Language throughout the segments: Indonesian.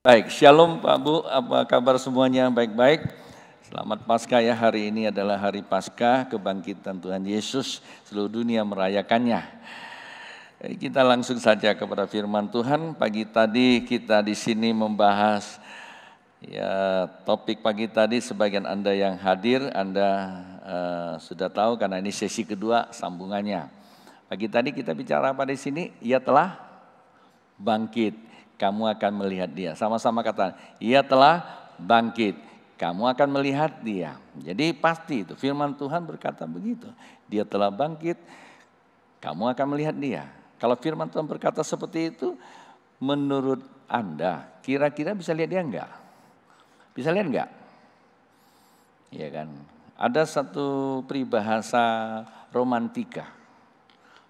Baik, Shalom Pak Bu, apa kabar semuanya? Baik-baik. Selamat Paskah ya, hari ini adalah hari Paskah, kebangkitan Tuhan Yesus, seluruh dunia merayakannya. Kita langsung saja kepada firman Tuhan. Pagi tadi kita di sini membahas topik pagi tadi, sebagian Anda yang hadir, Anda sudah tahu karena ini sesi kedua sambungannya. Pagi tadi kita bicara apa di sini? Ia telah bangkit. Kamu akan melihat dia. Sama-sama kata, ia telah bangkit. Kamu akan melihat dia. Jadi pasti itu firman Tuhan berkata begitu. Dia telah bangkit, kamu akan melihat dia. Kalau firman Tuhan berkata seperti itu, menurut Anda kira-kira bisa lihat dia enggak? Bisa lihat enggak? Iya kan? Ada satu peribahasa romantika.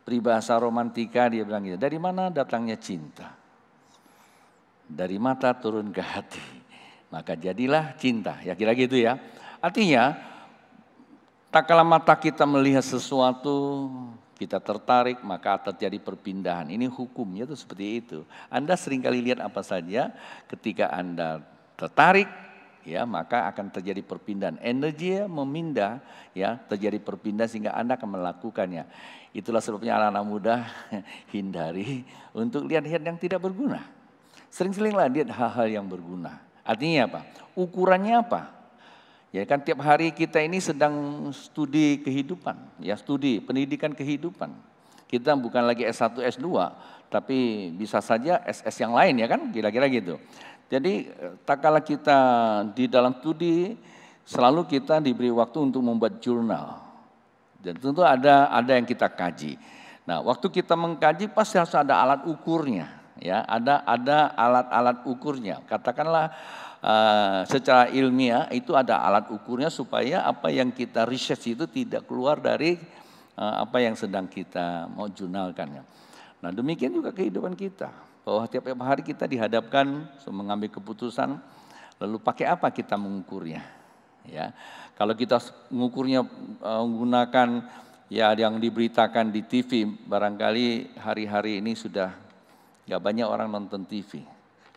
Peribahasa romantika dia bilang gitu, dari mana datangnya cinta? Dari mata turun ke hati, maka jadilah cinta. Ya kira gitu ya. Artinya, tak kala mata kita melihat sesuatu, kita tertarik, maka terjadi perpindahan. Ini hukumnya itu seperti itu. Anda seringkali lihat apa saja, ketika Anda tertarik, ya maka akan terjadi perpindahan. Energi memindah, ya terjadi perpindahan sehingga Anda akan melakukannya. Itulah sebabnya anak-anak muda hindari untuk lihat-lihat yang tidak berguna. Sering-seringlah lihat hal-hal yang berguna. Artinya apa? Ukurannya apa? Ya kan tiap hari kita ini sedang studi kehidupan, ya studi pendidikan kehidupan. Kita bukan lagi S1, S2, tapi bisa saja SS yang lain ya kan, kira-kira gitu. Jadi tak kala kita di dalam studi, selalu kita diberi waktu untuk membuat jurnal. Dan tentu ada yang kita kaji. Nah, waktu kita mengkaji pasti harus ada alat ukurnya. Ya, ada alat-alat ukurnya. Katakanlah secara ilmiah itu ada alat ukurnya supaya apa yang kita research itu tidak keluar dari apa yang sedang kita mau jurnalkan. Nah, demikian juga kehidupan kita. Bahwa tiap hari kita dihadapkan mengambil keputusan, lalu pakai apa kita mengukurnya? Ya, kalau kita mengukurnya menggunakan ya yang diberitakan di TV, barangkali hari-hari ini sudah gak banyak orang nonton TV,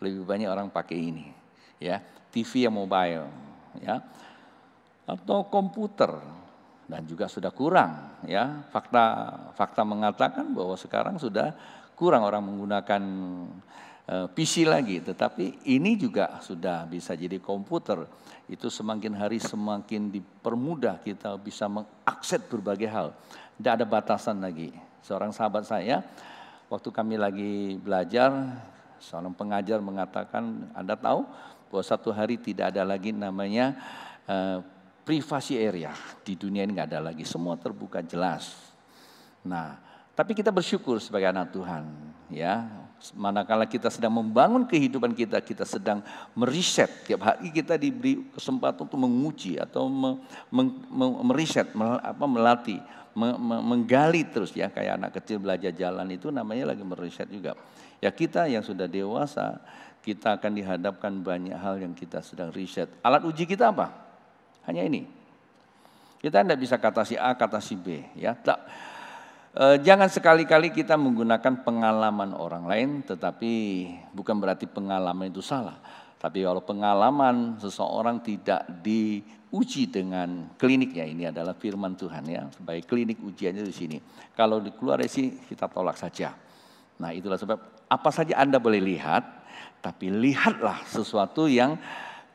lebih banyak orang pakai ini, ya TV yang mobile, ya atau komputer, dan juga sudah kurang, ya fakta mengatakan bahwa sekarang sudah kurang orang menggunakan PC lagi, tetapi ini juga sudah bisa jadi komputer. Itu semakin hari semakin dipermudah kita bisa mengakses berbagai hal, tidak ada batasan lagi. Seorang sahabat saya, waktu kami lagi belajar, seorang pengajar mengatakan, Anda tahu bahwa satu hari tidak ada lagi namanya privasi area. Di dunia ini nggak ada lagi, semua terbuka jelas. Nah, tapi kita bersyukur sebagai anak Tuhan. Ya, manakala kita sedang membangun kehidupan kita, kita sedang meriset. Tiap hari kita diberi kesempatan untuk menguji atau meriset, melatih. Menggali terus ya, kayak anak kecil belajar jalan itu namanya lagi meriset juga. Ya kita yang sudah dewasa, kita akan dihadapkan banyak hal yang kita sedang riset. Alat uji kita apa? Hanya ini. Kita tidak bisa kata si A, kata si B. Ya, jangan sekali-kali kita menggunakan pengalaman orang lain, tetapi bukan berarti pengalaman itu salah. Tapi kalau pengalaman seseorang tidak diuji dengan kliniknya, ini adalah firman Tuhan ya, sebagai klinik ujiannya di sini. Kalau keluar dari sini kita tolak saja. Nah, itulah sebab apa saja Anda boleh lihat, tapi lihatlah sesuatu yang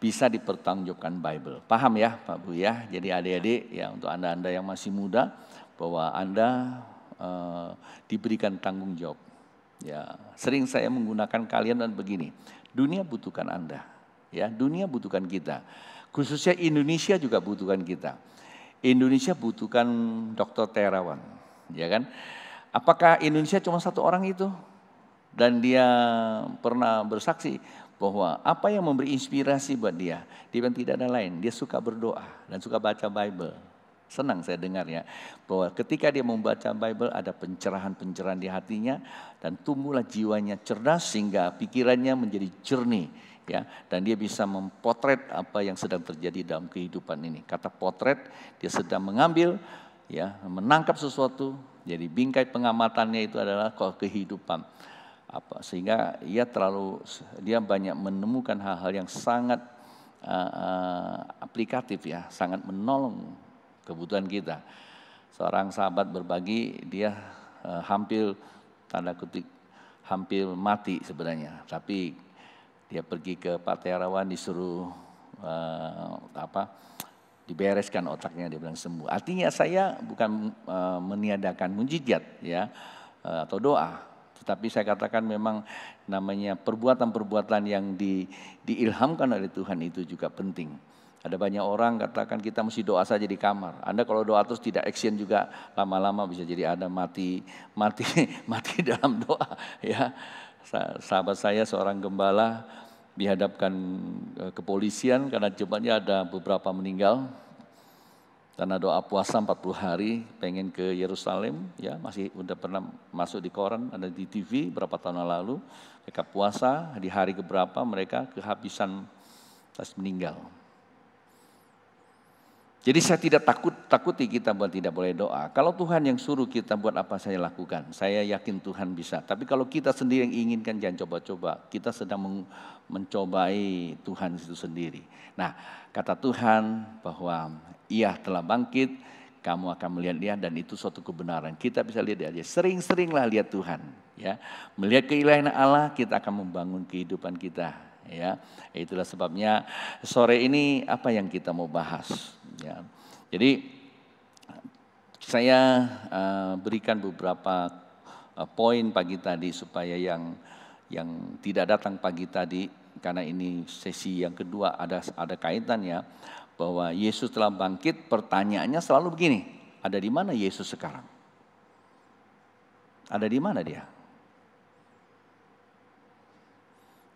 bisa dipertanggungjawabkan Bible. Paham ya Pak Bu ya? Jadi adik-adik ya, untuk Anda yang masih muda, bahwa Anda diberikan tanggung jawab. Ya, sering saya menggunakan kalian dan begini. Dunia butuhkan Anda, ya. Dunia butuhkan kita. Khususnya Indonesia juga butuhkan kita. Indonesia butuhkan dokter terawan, ya kan? Apakah Indonesia cuma satu orang itu? Dan dia pernah bersaksi bahwa apa yang memberi inspirasi buat dia bilang tidak ada lain. Dia suka berdoa dan suka baca Bible. Senang saya dengarnya bahwa ketika dia membaca Bible ada pencerahan-pencerahan di hatinya dan tumbuhlah jiwanya cerdas sehingga pikirannya menjadi jernih, ya, dan dia bisa mempotret apa yang sedang terjadi dalam kehidupan ini. Kata potret, dia sedang mengambil, ya, menangkap sesuatu. Jadi bingkai pengamatannya itu adalah kehidupan. sehingga dia banyak menemukan hal-hal yang sangat aplikatif ya, sangat menolong kebutuhan kita. Seorang sahabat berbagi, dia hampir tanda kutip hampir mati sebenarnya, tapi dia pergi ke Pak Terawan disuruh dibereskan otaknya, dia bilang sembuh. Artinya saya bukan meniadakan mujizat ya atau doa, tetapi saya katakan memang namanya perbuatan-perbuatan yang diilhamkan oleh Tuhan itu juga penting. Ada banyak orang katakan kita mesti doa saja di kamar. Anda kalau doa terus tidak action juga, lama-lama bisa jadi Anda mati dalam doa ya. Sahabat saya seorang gembala dihadapkan kepolisian karena jemaatnya ada beberapa meninggal. Karena doa puasa 40 hari pengen ke Yerusalem ya, masih udah pernah masuk di koran, ada di TV berapa tahun lalu. Mereka puasa di hari keberapa mereka kehabisan tas meninggal. Jadi saya tidak takuti kita buat tidak boleh doa. Kalau Tuhan yang suruh kita buat apa saya lakukan. Saya yakin Tuhan bisa. Tapi kalau kita sendiri yang inginkan jangan coba-coba. Kita sedang mencobai Tuhan itu sendiri. Nah, kata Tuhan bahwa Ia telah bangkit, kamu akan melihat Dia dan itu suatu kebenaran. Kita bisa lihat aja. Sering-seringlah lihat Tuhan. Ya, melihat keilahian Allah, kita akan membangun kehidupan kita. Ya, itulah sebabnya sore ini apa yang kita mau bahas. Ya, jadi saya berikan beberapa poin pagi tadi supaya yang tidak datang pagi tadi, karena ini sesi yang kedua ada kaitannya bahwa Yesus telah bangkit. Pertanyaannya selalu begini, ada di mana Yesus sekarang? Ada di mana Dia?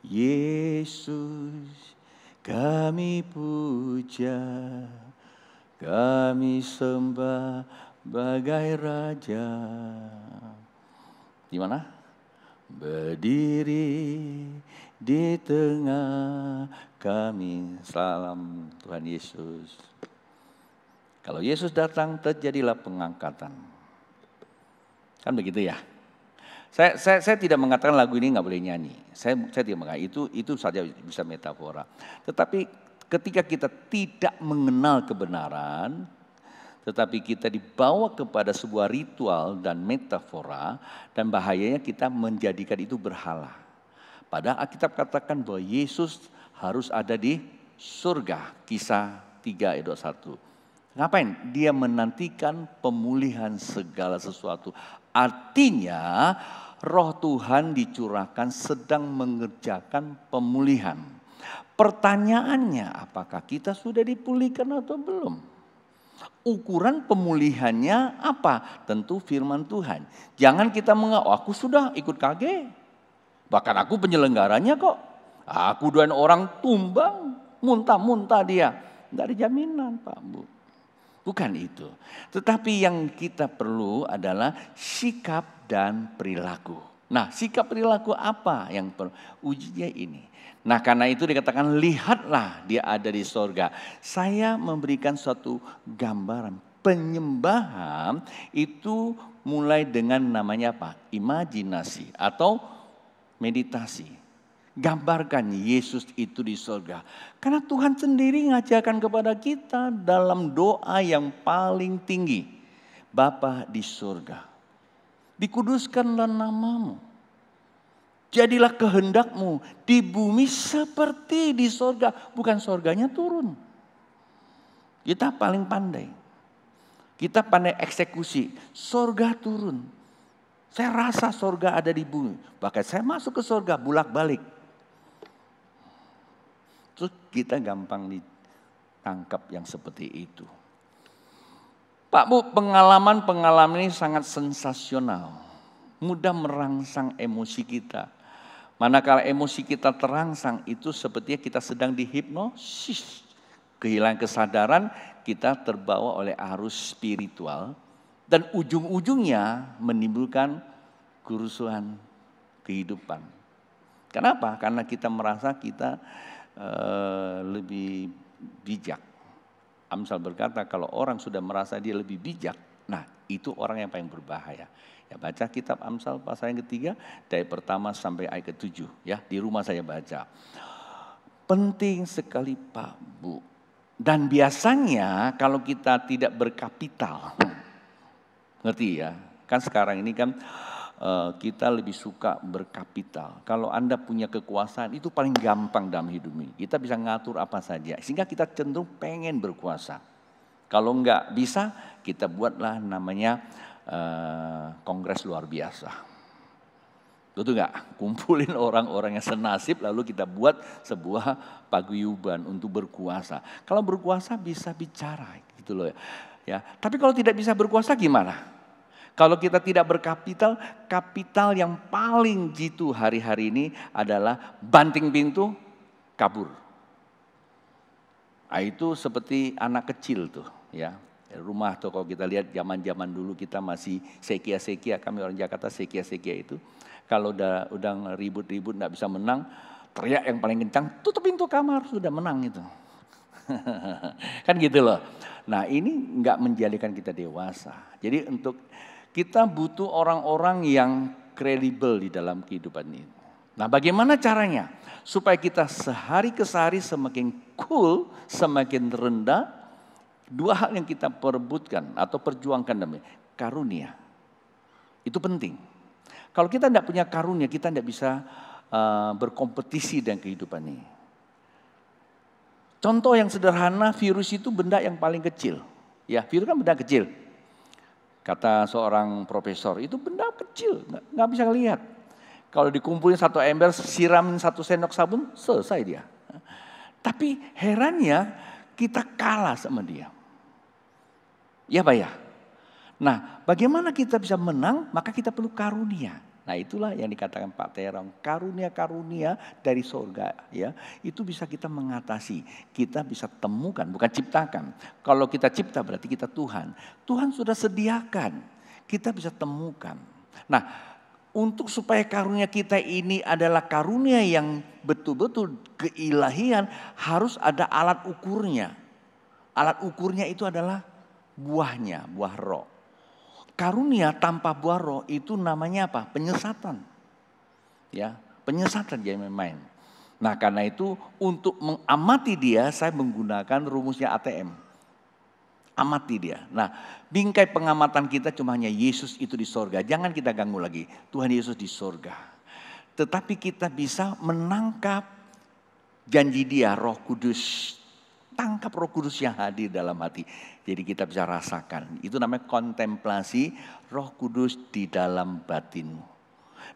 Yesus kami puja, kami sembah bagai Raja. Di mana? Berdiri di tengah kami. Salam Tuhan Yesus. Kalau Yesus datang terjadilah pengangkatan. Kan begitu ya? Saya tidak mengatakan lagu ini nggak boleh nyanyi. Saya tidak mengatakan itu saja bisa metafora. Tetapi ketika kita tidak mengenal kebenaran, tetapi kita dibawa kepada sebuah ritual dan metafora, dan bahayanya kita menjadikan itu berhala. Padahal Alkitab katakan bahwa Yesus harus ada di surga. Kisah 3 ayat 21. Ngapain? Dia menantikan pemulihan segala sesuatu. Artinya Roh Tuhan dicurahkan sedang mengerjakan pemulihan. Pertanyaannya, apakah kita sudah dipulihkan atau belum? Ukuran pemulihannya apa? Tentu firman Tuhan. Jangan kita aku sudah ikut KG. Bahkan aku penyelenggaranya kok. Aku doain orang tumbang, muntah-muntah dia. Tidak ada jaminan Pak Bu. Bukan itu. Tetapi yang kita perlu adalah sikap dan perilaku. Nah, sikap perilaku apa yang perlu? Ujinya ini. Nah, karena itu dikatakan lihatlah Dia ada di sorga. Saya memberikan suatu gambaran. Penyembahan itu mulai dengan namanya apa? Imajinasi atau meditasi. Gambarkan Yesus itu di sorga. Karena Tuhan sendiri ngajarkan kepada kita dalam doa yang paling tinggi. Bapa di sorga, dikuduskanlah namamu. Jadilah kehendakmu di bumi seperti di sorga. Bukan sorganya turun. Kita paling pandai. Kita pandai eksekusi. Sorga turun. Saya rasa sorga ada di bumi. Bahkan saya masuk ke sorga bolak-balik. Terus kita gampang ditangkap yang seperti itu. Pak Bu, pengalaman ini sangat sensasional. Mudah merangsang emosi kita. Manakala emosi kita terangsang itu sepertinya kita sedang dihipnosis. Kehilangan kesadaran, kita terbawa oleh arus spiritual. Dan ujung-ujungnya menimbulkan kerusuhan kehidupan. Kenapa? Karena kita merasa kita lebih bijak. Amsal berkata kalau orang sudah merasa dia lebih bijak, Nah, itu orang yang paling berbahaya. Ya, baca kitab Amsal pasal yang ketiga dari pertama sampai ayat ke-7 ya, di rumah saya baca. Penting sekali Pak, Bu. Dan biasanya kalau kita tidak berkapital, ngerti ya? Kan sekarang ini kan kita lebih suka berkapital. Kalau Anda punya kekuasaan itu paling gampang dalam hidup ini. Kita bisa ngatur apa saja. Sehingga kita cenderung pengen berkuasa. Kalau enggak bisa, kita buatlah namanya kongres luar biasa. Betul nggak? Kumpulin orang-orang yang senasib lalu kita buat sebuah paguyuban untuk berkuasa. Kalau berkuasa bisa bicara gitu loh ya. Tapi kalau tidak bisa berkuasa gimana? Kalau kita tidak berkapital, kapital yang paling jitu hari-hari ini adalah banting pintu, kabur. Nah, itu seperti anak kecil tuh ya. Rumah tuh kalau kita lihat zaman-zaman dulu kita masih sekia-sekia, kami orang Jakarta sekia-sekia itu. Kalau udah ribut-ribut nggak bisa menang, teriak yang paling kencang, tutup pintu kamar, sudah menang itu. Kan gitu loh. Nah ini nggak menjadikan kita dewasa. Jadi untuk kita butuh orang-orang yang kredibel di dalam kehidupan ini. Nah bagaimana caranya? Supaya kita sehari ke hari semakin cool, semakin rendah. Dua hal yang kita perebutkan atau perjuangkan namanya karunia. Itu penting. Kalau kita tidak punya karunia, kita tidak bisa berkompetisi dengan kehidupan ini. Contoh yang sederhana, virus itu benda yang paling kecil. Ya, virus kan benda kecil. Kata seorang profesor, itu benda kecil, nggak bisa lihat. Kalau dikumpulin satu ember, siramin 1 sendok sabun, selesai dia. Tapi herannya kita kalah sama dia. Ya Pak ya. Nah bagaimana kita bisa menang, maka kita perlu karunia. Nah itulah yang dikatakan Pak Terong, karunia-karunia dari surga ya. Itu bisa kita mengatasi, kita bisa temukan, bukan ciptakan. Kalau kita cipta berarti kita Tuhan. Tuhan sudah sediakan, kita bisa temukan. Nah untuk supaya karunia kita ini adalah karunia yang betul-betul keilahian, harus ada alat ukurnya. Alat ukurnya itu adalah buahnya, buah roh. Karunia tanpa buah roh itu namanya apa? Penyesatan. Ya, penyesatan jangan main-main. Nah, karena itu untuk mengamati dia saya menggunakan rumusnya ATM. Amati dia. Nah, bingkai pengamatan kita cuma hanya Yesus itu di sorga. Jangan kita ganggu lagi. Tuhan Yesus di sorga. Tetapi kita bisa menangkap janji dia, Roh Kudus. Tangkap Roh Kudus yang hadir dalam hati. Jadi kita bisa rasakan. Itu namanya kontemplasi Roh Kudus di dalam batinmu.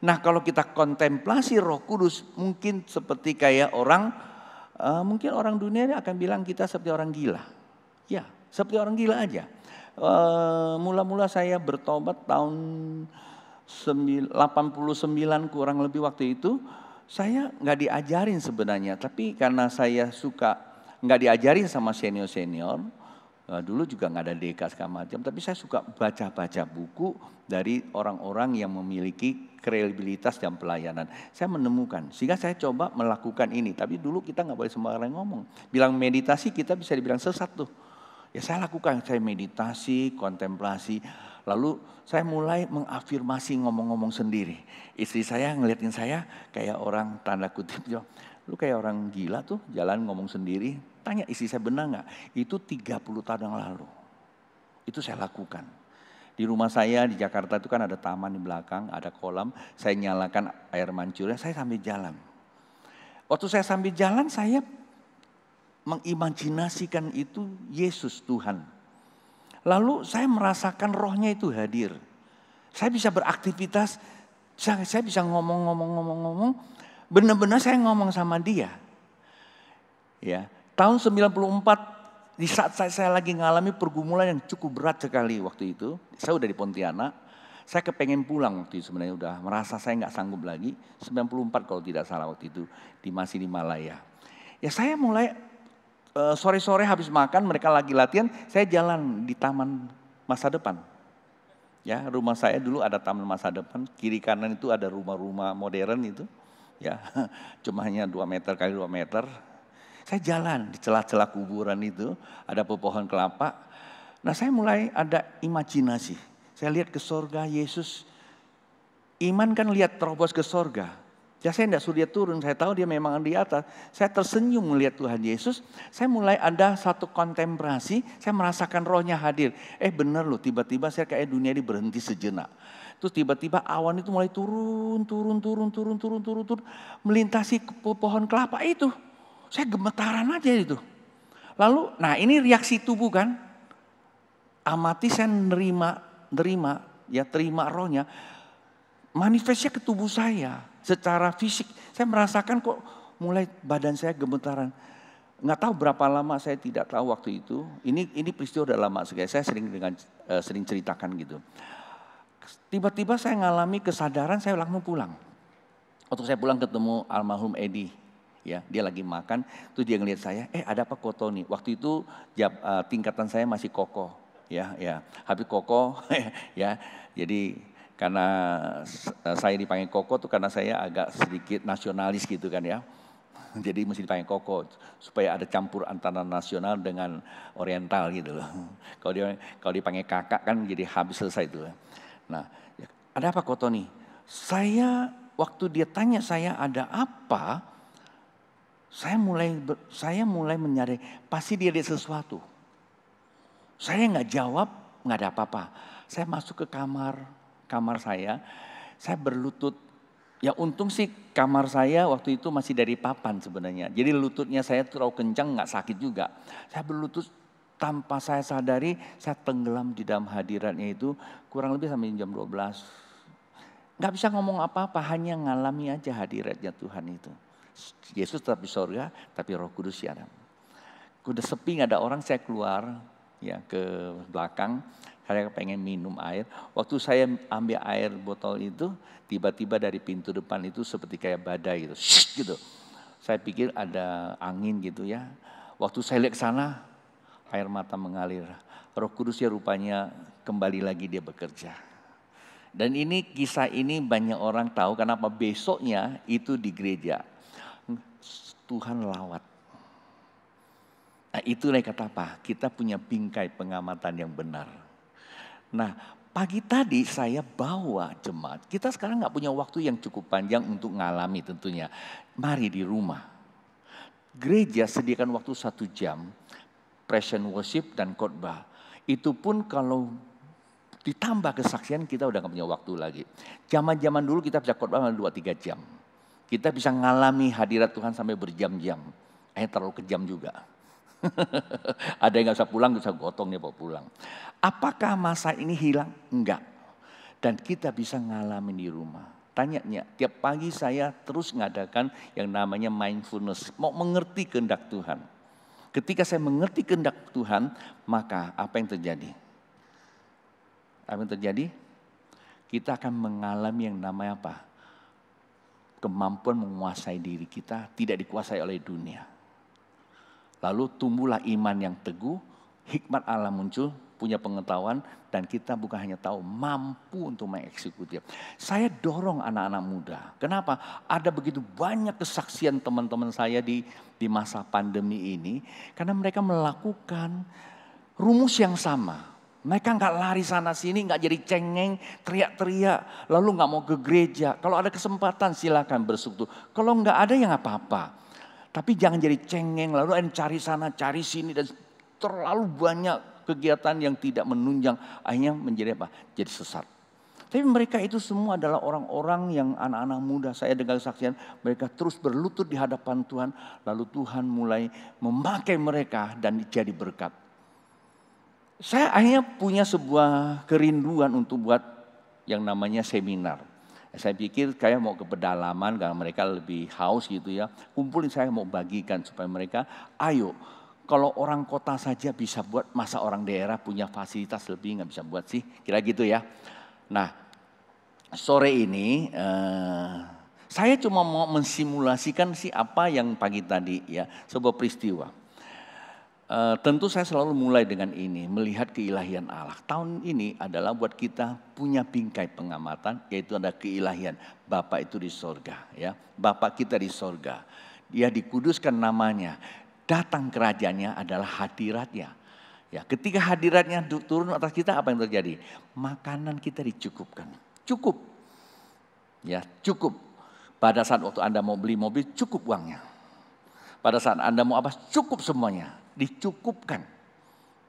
Nah kalau kita kontemplasi Roh Kudus mungkin seperti kayak orang, mungkin orang dunia akan bilang kita seperti orang gila. Ya seperti orang gila aja. Mula-mula saya bertobat tahun 89 kurang lebih waktu itu. Saya nggak diajarin sebenarnya. Tapi karena saya suka nggak diajarin sama senior-senior. Dulu juga nggak ada DK segala macam, tapi saya suka baca-baca buku dari orang-orang yang memiliki kredibilitas dan pelayanan. Saya menemukan, sehingga saya coba melakukan ini. Tapi dulu kita nggak boleh sembarangan ngomong. Bilang meditasi kita bisa dibilang sesat tuh. Ya saya lakukan, saya meditasi, kontemplasi. Lalu saya mulai mengafirmasi ngomong-ngomong sendiri. Istri saya ngeliatin saya kayak orang tanda kutip, lu kayak orang gila tuh jalan ngomong sendiri. Tanya istri saya benar nggak? Itu 30 tahun yang lalu. Itu saya lakukan. Di rumah saya di Jakarta itu kan ada taman di belakang, ada kolam. Saya nyalakan air mancurnya, saya sambil jalan. Waktu saya sambil jalan saya mengimajinasikan itu Yesus Tuhan. Lalu saya merasakan rohnya itu hadir. Saya bisa beraktivitas, saya bisa ngomong. Benar-benar saya ngomong sama dia. Ya. Tahun 94 di saat saya lagi ngalami pergumulan yang cukup berat sekali waktu itu. Saya udah di Pontianak. Saya kepengen pulang waktu itu sebenarnya udah merasa saya nggak sanggup lagi. 94 kalau tidak salah waktu itu masih di Malaya. Ya saya mulai sore-sore habis makan mereka lagi latihan. Saya jalan di Taman Masa Depan. Ya rumah saya dulu ada Taman Masa Depan. Kiri kanan itu ada rumah-rumah modern itu. Ya cuma hanya 2 meter kali 2 meter. Saya jalan di celah-celah kuburan itu, ada pepohonan kelapa. Nah saya mulai ada imajinasi. Saya lihat ke sorga, Yesus. Iman kan lihat terobos ke sorga. Ya saya tidak suruh dia turun, saya tahu dia memang di atas. Saya tersenyum melihat Tuhan Yesus. Saya mulai ada satu kontemplasi, saya merasakan rohnya hadir. Benar loh, tiba-tiba saya kayak dunia ini berhenti sejenak. Terus tiba-tiba awan itu mulai turun, melintasi pohon kelapa itu. Saya gemetaran aja itu. Lalu, nah ini reaksi tubuh kan. Amati saya terima rohnya. Manifestnya ke tubuh saya. Secara fisik, saya merasakan kok mulai badan saya gemetaran. Nggak tahu berapa lama, saya tidak tahu waktu itu. Ini peristiwa udah lama sekali. Saya sering ceritakan gitu. Tiba-tiba saya ngalami kesadaran, saya langsung pulang. Waktu saya pulang ketemu almarhum Edi, ya dia lagi makan, tuh dia ngelihat saya, ada apa Kotoni? Waktu itu tingkatan saya masih kokoh, ya. Habis kokoh, ya. Jadi karena saya dipanggil Koko tuh karena saya agak sedikit nasionalis gitu kan ya. Jadi mesti dipanggil Koko supaya ada campur antara nasional dengan oriental gitu loh. Kalau dipanggil kakak kan jadi habis selesai itu. Nah, ada apa Koko nih? Saya waktu dia tanya saya ada apa, saya mulai menyadari pasti dia lihat sesuatu. Saya nggak jawab, nggak ada apa-apa. Saya masuk ke kamar saya berlutut. Ya untung sih kamar saya waktu itu masih dari papan sebenarnya. Jadi lututnya saya terlalu kencang, nggak sakit juga. Saya berlutut tanpa saya sadari, saya tenggelam di dalam hadiratnya itu kurang lebih sampai jam 12. Nggak bisa ngomong apa-apa, hanya ngalami aja hadiratnya Tuhan itu. Yesus tetap di sorga, tapi Roh Kudus ya. Udah sepi, nggak ada orang, saya keluar ya ke belakang. Saya pengen minum air. Waktu saya ambil air botol itu, tiba-tiba dari pintu depan itu seperti kayak badai gitu. Gitu. Saya pikir ada angin gitu ya. Waktu saya lihat ke sana, air mata mengalir. Roh Kudus ya rupanya kembali lagi dia bekerja. Dan kisah ini banyak orang tahu kenapa besoknya itu di gereja. Tuhan lawat. Nah itulah kata apa? Kita punya bingkai pengamatan yang benar. Nah pagi tadi saya bawa jemaat. Kita sekarang gak punya waktu yang cukup panjang untuk ngalami tentunya. Mari di rumah. Gereja sediakan waktu 1 jam. Praise and worship dan khotbah. Itu pun kalau ditambah kesaksian kita udah gak punya waktu lagi. Zaman-zaman dulu kita bisa khotbah 2-3 jam. Kita bisa ngalami hadirat Tuhan sampai berjam-jam. Terlalu kejam juga. Ada yang gak bisa pulang, bisa gotong dia bawa pulang. Apakah masa ini hilang? Enggak. Dan kita bisa ngalamin di rumah. Tanyanya, tiap pagi saya terus ngadakan yang namanya mindfulness. Mau mengerti kehendak Tuhan. Ketika saya mengerti kehendak Tuhan, maka apa yang terjadi? Apa yang terjadi? Kita akan mengalami yang namanya apa? Kemampuan menguasai diri kita, tidak dikuasai oleh dunia. Lalu tumbuhlah iman yang teguh, hikmat Allah muncul, punya pengetahuan, dan kita bukan hanya tahu, mampu untuk mengeksekutif. Saya dorong anak-anak muda. Kenapa? Ada begitu banyak kesaksian teman-teman saya di masa pandemi ini, karena mereka melakukan rumus yang sama. Mereka nggak lari sana sini, nggak jadi cengeng, teriak-teriak, lalu nggak mau ke gereja. Kalau ada kesempatan silakan bersekutu. Kalau nggak ada ya nggak apa-apa. Tapi jangan jadi cengeng, lalu cari sana, cari sini, dan terlalu banyak kegiatan yang tidak menunjang, akhirnya menjadi apa? Jadi sesat. Tapi mereka itu semua adalah orang-orang yang anak-anak muda, saya dengar kesaksian, mereka terus berlutut di hadapan Tuhan, lalu Tuhan mulai memakai mereka dan jadi berkat. Saya akhirnya punya sebuah kerinduan untuk buat yang namanya seminar. Saya pikir kayak mau ke pedalaman karena mereka lebih haus gitu ya. Kumpulin saya mau bagikan supaya mereka ayo. Kalau orang kota saja bisa buat, masa orang daerah punya fasilitas lebih nggak bisa buat sih? Kira gitu ya. Nah sore ini saya cuma mau mensimulasikan sih apa yang pagi tadi ya. Sebuah peristiwa. Tentu saya selalu mulai dengan ini, melihat keilahian Allah. Tahun ini adalah buat kita punya bingkai pengamatan, yaitu ada keilahian. Bapa itu di sorga, ya. Bapa kita di sorga. Dia dikuduskan namanya. Datang kerajaannya adalah hadiratnya. Ya, ketika hadiratnya turun atas kita, apa yang terjadi? Makanan kita dicukupkan. Cukup. Ya, cukup. Pada saat waktu Anda mau beli mobil, cukup uangnya. Pada saat Anda mau apa, cukup semuanya. Dicukupkan.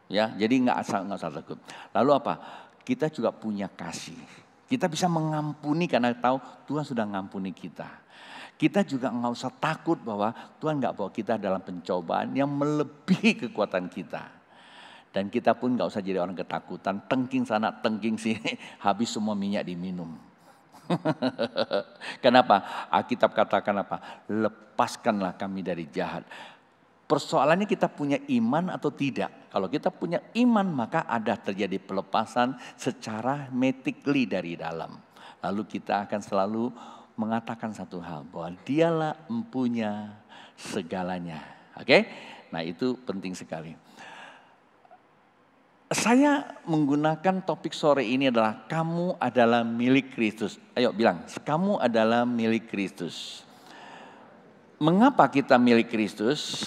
Ya, jadi nggak usah takut. Lalu apa? Kita juga punya kasih. Kita bisa mengampuni karena tahu Tuhan sudah mengampuni kita. Kita juga nggak usah takut bahwa Tuhan nggak bawa kita dalam pencobaan yang melebihi kekuatan kita. Dan kita pun nggak usah jadi orang ketakutan, tengking sana, tengking sini, habis semua minyak diminum. Kenapa? Alkitab katakan apa? Lepaskanlah kami dari jahat. Persoalannya kita punya iman atau tidak. Kalau kita punya iman maka ada terjadi pelepasan secara metikly dari dalam. Lalu kita akan selalu mengatakan satu hal, bahwa dialah empunya segalanya. Oke? Nah itu penting sekali. Saya menggunakan topik sore ini adalah kamu adalah milik Kristus. Ayo bilang, kamu adalah milik Kristus. Mengapa kita milik Kristus?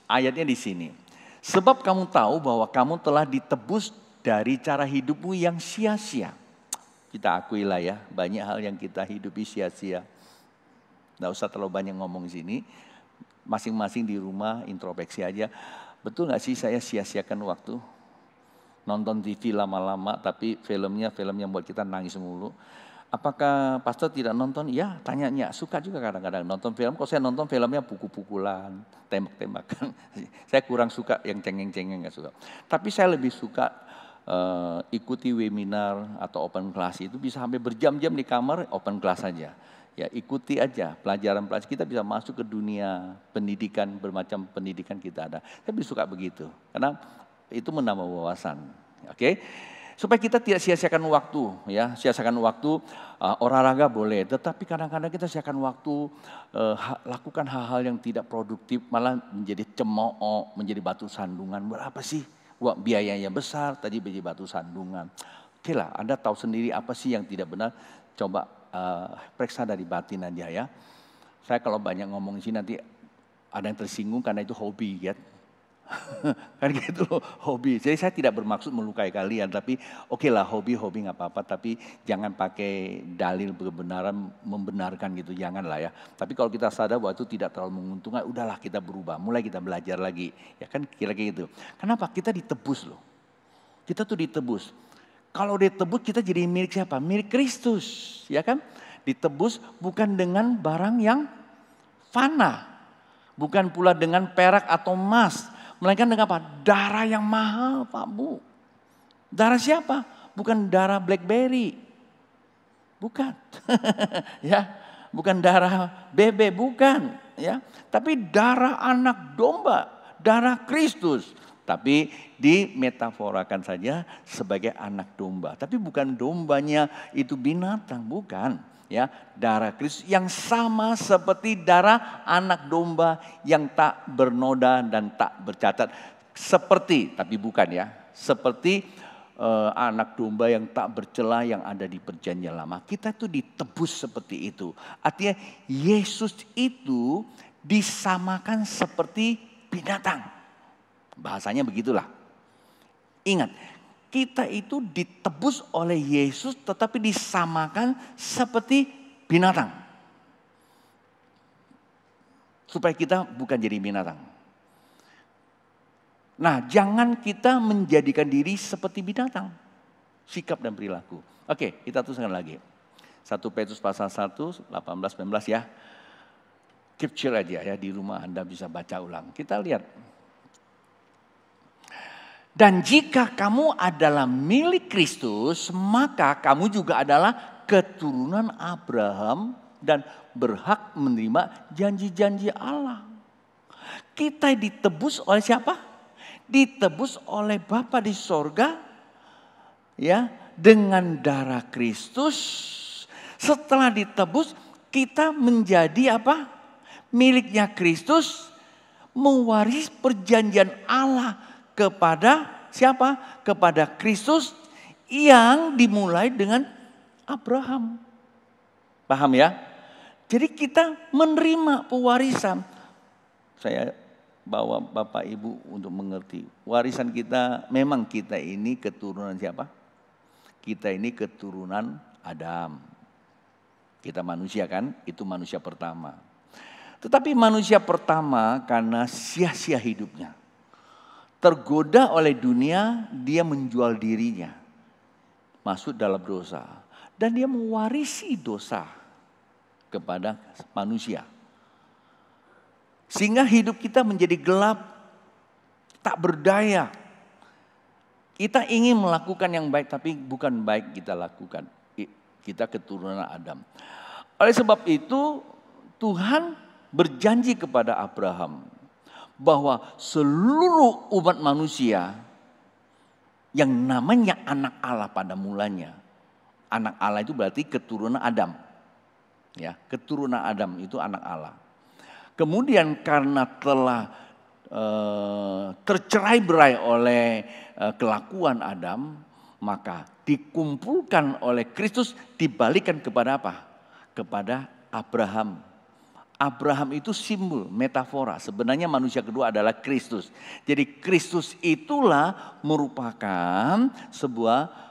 Ayatnya di sini. Sebab kamu tahu bahwa kamu telah ditebus dari cara hidupmu yang sia-sia. Kita akuilah ya, banyak hal yang kita hidupi sia-sia. Nggak usah terlalu banyak ngomong di sini. Masing-masing di rumah introspeksi aja. Betul nggak sih saya sia-siakan waktu? Nonton TV lama-lama tapi filmnya yang buat kita nangis mulu. Apakah pastor tidak nonton? Ya, tanyanya. Suka juga kadang-kadang nonton film. Kalau saya nonton filmnya pukul-pukulan, tembak-tembakan. Saya kurang suka yang cengeng-cengeng, gak suka. Tapi saya lebih suka ikuti webinar atau open class. Itu bisa sampai berjam-jam di kamar open class saja. Ya, ikuti aja pelajaran-pelajaran, kita bisa masuk ke dunia pendidikan, bermacam pendidikan kita ada. Saya lebih suka begitu. Karena itu menambah wawasan, oke? Supaya kita tidak sia-siakan waktu, ya. Sia-siakan waktu, olahraga boleh, tetapi kadang-kadang kita sia-siakan waktu, lakukan hal-hal yang tidak produktif, malah menjadi cemooh, menjadi batu sandungan. Berapa sih? Wah, biayanya besar, tadi menjadi batu sandungan. Oke lah, Anda tahu sendiri apa sih yang tidak benar, coba periksa dari batin aja ya. Saya kalau banyak ngomong di sini nanti ada yang tersinggung karena itu hobi, ya. Kan gitu loh, hobi. Jadi saya tidak bermaksud melukai kalian, tapi oke lah hobi nggak apa-apa, tapi jangan pakai dalil kebenaran membenarkan gitu, janganlah ya. Tapi kalau kita sadar bahwa itu tidak terlalu menguntungkan, udahlah kita berubah, mulai kita belajar lagi, ya kan kira-kira gitu. Kenapa? Kita ditebus loh, kita tuh ditebus. Kalau ditebus kita jadi milik siapa? Milik Kristus, ya kan? Ditebus bukan dengan barang yang fana, bukan pula dengan perak atau emas. Melainkan dengan apa? Darah yang mahal, Pak Bu. Darah siapa? Bukan darah BlackBerry. Bukan. Ya, bukan darah bebek, bukan, ya. Tapi darah anak domba, darah Kristus. Tapi dimetaforakan saja sebagai anak domba. Tapi bukan dombanya itu binatang, bukan. Ya, darah Kristus yang sama seperti darah anak domba yang tak bernoda dan tak bercacat. Seperti, tapi bukan ya, seperti anak domba yang tak bercela yang ada di perjanjian lama. Kita tuh ditebus seperti itu. Artinya Yesus itu disamakan seperti binatang. Bahasanya begitulah. Ingat, kita itu ditebus oleh Yesus tetapi disamakan seperti binatang. Supaya kita bukan jadi binatang. Nah, jangan kita menjadikan diri seperti binatang. Sikap dan perilaku. Oke, kita teruskan lagi. 1 Petrus pasal 1, 18-19 ya. Capture aja ya, di rumah Anda bisa baca ulang. Kita lihat. Dan jika kamu adalah milik Kristus, maka kamu juga adalah keturunan Abraham dan berhak menerima janji-janji Allah. Kita ditebus oleh siapa? Ditebus oleh Bapa di sorga, ya, dengan darah Kristus. Setelah ditebus, kita menjadi apa? Miliknya Kristus, mewaris perjanjian Allah kepada siapa? Kepada Kristus yang dimulai dengan Abraham. Paham ya? Jadi kita menerima pewarisan. Saya bawa Bapak Ibu untuk mengerti. Warisan kita, memang kita ini keturunan siapa? Kita ini keturunan Adam. Kita manusia kan, itu manusia pertama. Tetapi manusia pertama karena sia-sia hidupnya. Tergoda oleh dunia, dia menjual dirinya. Masuk dalam dosa. Dan dia mewarisi dosa kepada manusia. Sehingga hidup kita menjadi gelap, tak berdaya. Kita ingin melakukan yang baik, tapi bukan baik kita lakukan. Kita keturunan Adam. Oleh sebab itu, Tuhan berjanji kepada Abraham bahwa seluruh umat manusia yang namanya anak Allah pada mulanya. Anak Allah itu berarti keturunan Adam. Ya, keturunan Adam itu anak Allah. Kemudian karena telah tercerai-berai oleh kelakuan Adam, maka dikumpulkan oleh Kristus, dibalikan kepada apa? Kepada Abraham. Abraham itu simbol, metafora. Sebenarnya manusia kedua adalah Kristus. Jadi Kristus itulah merupakan sebuah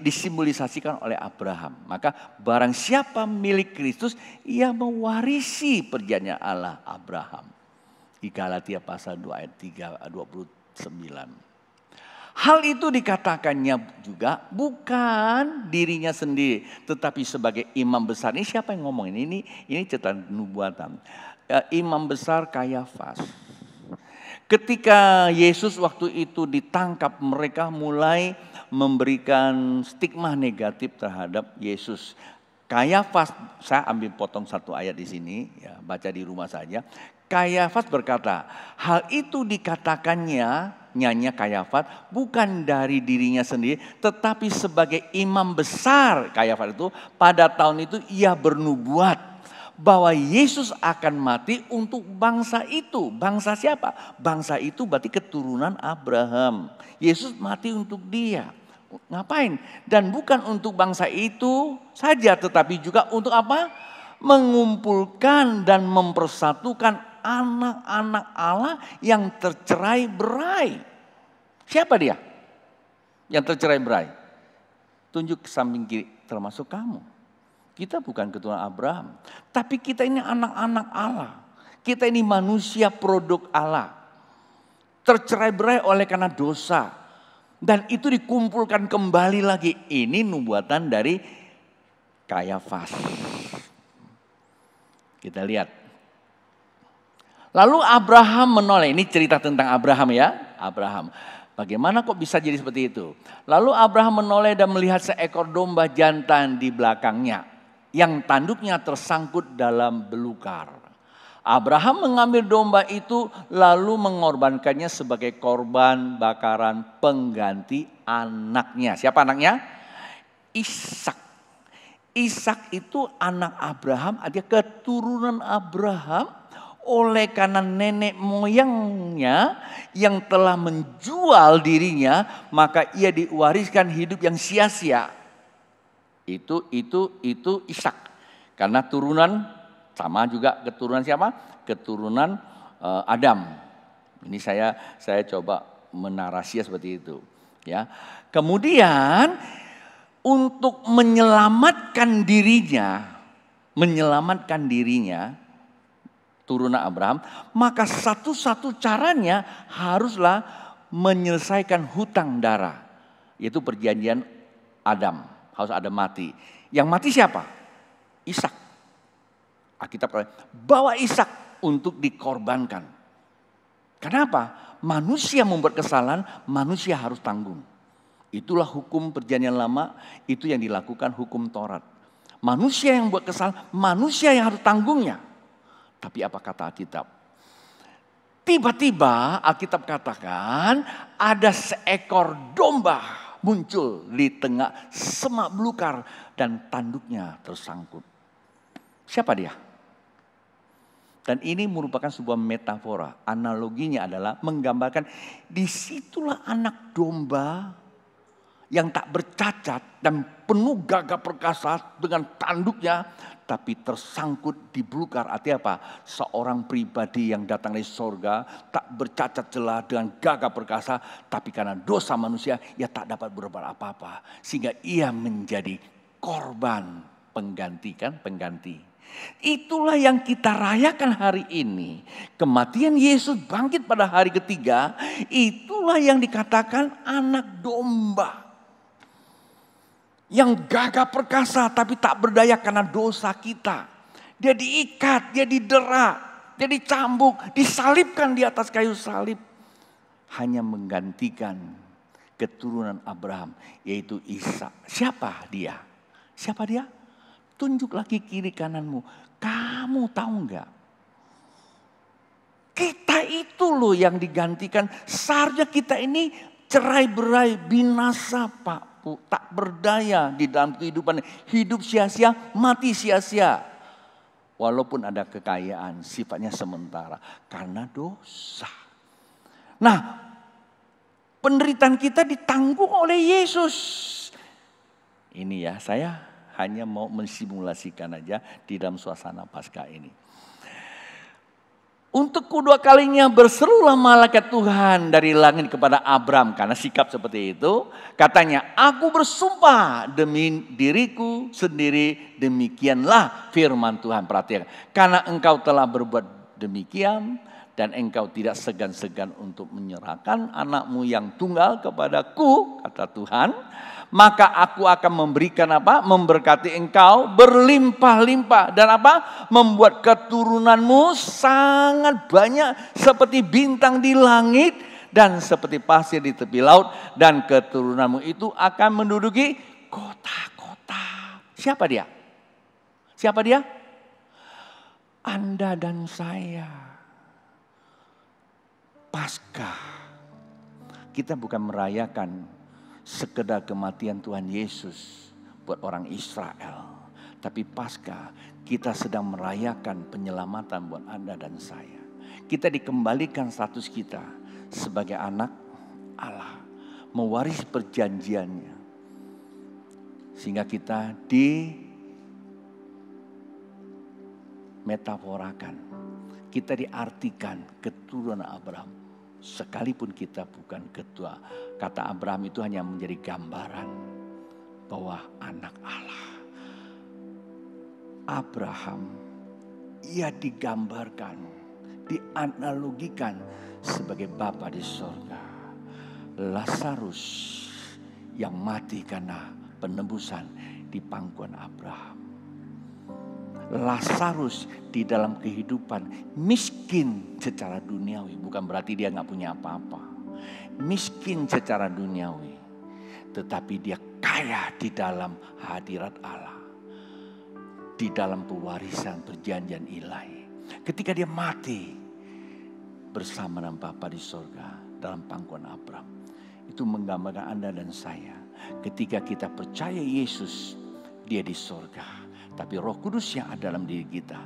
disimbolisasikan oleh Abraham. Maka barang siapa milik Kristus, ia mewarisi perjanjian Allah Abraham. Di Galatia pasal 2 ayat 29. Hal itu dikatakannya juga bukan dirinya sendiri, tetapi sebagai imam besar. Ini siapa yang ngomong ini? Ini catatan nubuatan. Imam besar Kayafas. Ketika Yesus waktu itu ditangkap, mereka mulai memberikan stigma negatif terhadap Yesus. Kayafas, saya ambil potong satu ayat di sini, ya, baca di rumah saja. Kayafas berkata, hal itu dikatakannya, nyanyi Kayafas, bukan dari dirinya sendiri, tetapi sebagai imam besar. Kayafas itu pada tahun itu ia bernubuat bahwa Yesus akan mati untuk bangsa itu. Bangsa siapa? Bangsa itu berarti keturunan Abraham. Yesus mati untuk dia. Ngapain? Dan bukan untuk bangsa itu saja, tetapi juga untuk apa? Mengumpulkan dan mempersatukan anak-anak Allah yang tercerai-berai. Siapa dia? Yang tercerai-berai. Tunjuk ke samping kiri, termasuk kamu. Kita bukan keturunan Abraham, tapi kita ini anak-anak Allah. Kita ini manusia produk Allah. Tercerai-berai oleh karena dosa. Dan itu dikumpulkan kembali lagi. Ini nubuatan dari Kayafas. Kita lihat. Lalu Abraham menoleh. Ini cerita tentang Abraham ya. Abraham. Bagaimana kok bisa jadi seperti itu? Lalu Abraham menoleh dan melihat seekor domba jantan di belakangnya. Yang tanduknya tersangkut dalam belukar. Abraham mengambil domba itu lalu mengorbankannya sebagai korban bakaran pengganti anaknya. Siapa anaknya? Ishak. Ishak itu anak Abraham, ada keturunan Abraham oleh karena nenek moyangnya yang telah menjual dirinya, maka ia diwariskan hidup yang sia-sia. Itu Ishak. Karena turunan sama juga keturunan siapa? Keturunan Adam. Ini saya coba menarasinya seperti itu, ya. Kemudian untuk menyelamatkan dirinya turunan Abraham, maka satu-satu caranya haruslah menyelesaikan hutang darah, yaitu perjanjian Adam. Harus ada mati. Yang mati siapa? Ishak. Alkitab bawa Ishak untuk dikorbankan. Kenapa? Manusia membuat kesalahan, manusia harus tanggung. Itulah hukum perjanjian lama, itu yang dilakukan hukum Taurat. Manusia yang buat kesalahan, manusia yang harus tanggungnya. Tapi apa kata Alkitab? Tiba-tiba Alkitab katakan ada seekor domba muncul di tengah semak belukar dan tanduknya tersangkut. Siapa dia? Dan ini merupakan sebuah metafora. Analoginya adalah menggambarkan disitulah anak domba yang tak bercacat dan penuh gagah perkasa dengan tanduknya tapi tersangkut di belukar. Artinya apa? Seorang pribadi yang datang dari sorga, tak bercacat celah dengan gagah perkasa, tapi karena dosa manusia, ia tak dapat berbuat apa-apa. Sehingga ia menjadi korban pengganti. Itulah yang kita rayakan hari ini. Kematian Yesus bangkit pada hari ketiga, itulah yang dikatakan anak domba. Yang gagah perkasa tapi tak berdaya karena dosa kita. Dia diikat, dia didera, dia dicambuk, disalibkan di atas kayu salib. Hanya menggantikan keturunan Abraham, yaitu Ishak. Siapa dia? Siapa dia? Tunjuk lagi kiri kananmu. Kamu tahu enggak? Kita itu loh yang digantikan. Seharusnya kita ini cerai berai, binasa Pak. Tak berdaya di dalam kehidupan. Hidup sia-sia, mati sia-sia. Walaupun ada kekayaan, sifatnya sementara. Karena dosa. Nah, penderitaan kita ditanggung oleh Yesus. Ini ya, saya hanya mau mensimulasikan aja di dalam suasana Paskah ini. Untuk kedua kalinya berserulah malaikat Tuhan dari langit kepada Abram. Karena sikap seperti itu. Katanya, aku bersumpah demi diriku sendiri. Demikianlah firman Tuhan. Perhatikan. Karena engkau telah berbuat demikian. Dan engkau tidak segan-segan untuk menyerahkan anakmu yang tunggal kepadaku. Kata Tuhan. Maka aku akan memberikan apa? Memberkati engkau berlimpah-limpah. Dan apa? Membuat keturunanmu sangat banyak seperti bintang di langit. Dan seperti pasir di tepi laut. Dan keturunanmu itu akan menduduki kota-kota. Siapa dia? Siapa dia? Anda dan saya. Paskah. Kita bukan merayakan sekedar kematian Tuhan Yesus buat orang Israel. Tapi Paskah kita sedang merayakan penyelamatan buat Anda dan saya. Kita dikembalikan status kita sebagai anak Allah. Mewarisi perjanjiannya. Sehingga kita dimetaforakan. Kita diartikan keturunan Abraham. Sekalipun kita bukan ketua. Kata Abraham itu hanya menjadi gambaran bahwa anak Allah. Abraham, ia digambarkan, dianalogikan sebagai Bapa di sorga. Lazarus yang mati karena penebusan di pangkuan Abraham. Lazarus di dalam kehidupan miskin secara duniawi. Bukan berarti dia gak punya apa-apa. Miskin secara duniawi. Tetapi dia kaya di dalam hadirat Allah. Di dalam pewarisan perjanjian ilahi. Ketika dia mati bersama dengan Bapa di surga dalam pangkuan Abraham. Itu menggambarkan Anda dan saya. Ketika kita percaya Yesus, dia di surga. Tapi Roh Kudus yang ada dalam diri kita.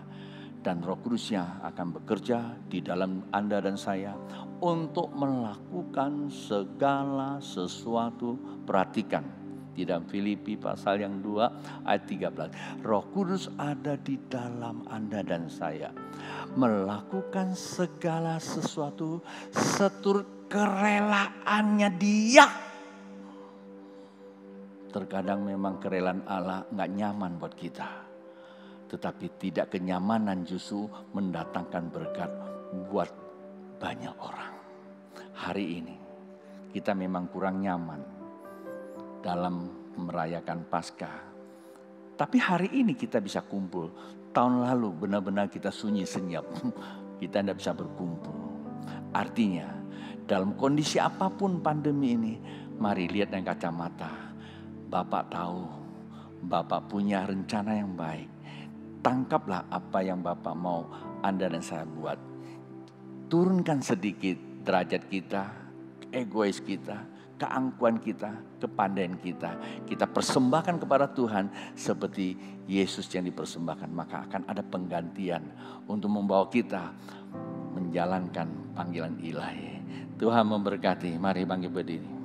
Dan Roh Kudus yang akan bekerja di dalam Anda dan saya. Untuk melakukan segala sesuatu. Perhatikan. Di dalam Filipi pasal yang 2 ayat 13. Roh Kudus ada di dalam Anda dan saya. Melakukan segala sesuatu seturut kerelaannya dia. Terkadang memang kerelaan Allah gak nyaman buat kita. Tetapi tidak kenyamanan justru mendatangkan berkat buat banyak orang. Hari ini kita memang kurang nyaman dalam merayakan Paskah. Tapi hari ini kita bisa kumpul. Tahun lalu benar-benar kita sunyi senyap. Kita tidak bisa berkumpul. Artinya dalam kondisi apapun pandemi ini. Mari lihat dengan kacamata. Bapak tahu, Bapak punya rencana yang baik. Tangkaplah apa yang Bapak mau Anda dan saya buat. Turunkan sedikit derajat kita, egois kita, keangkuhan kita, kepandaian kita. Kita persembahkan kepada Tuhan seperti Yesus yang dipersembahkan. Maka akan ada penggantian untuk membawa kita menjalankan panggilan ilahi. Tuhan memberkati. Mari bangkit berdiri.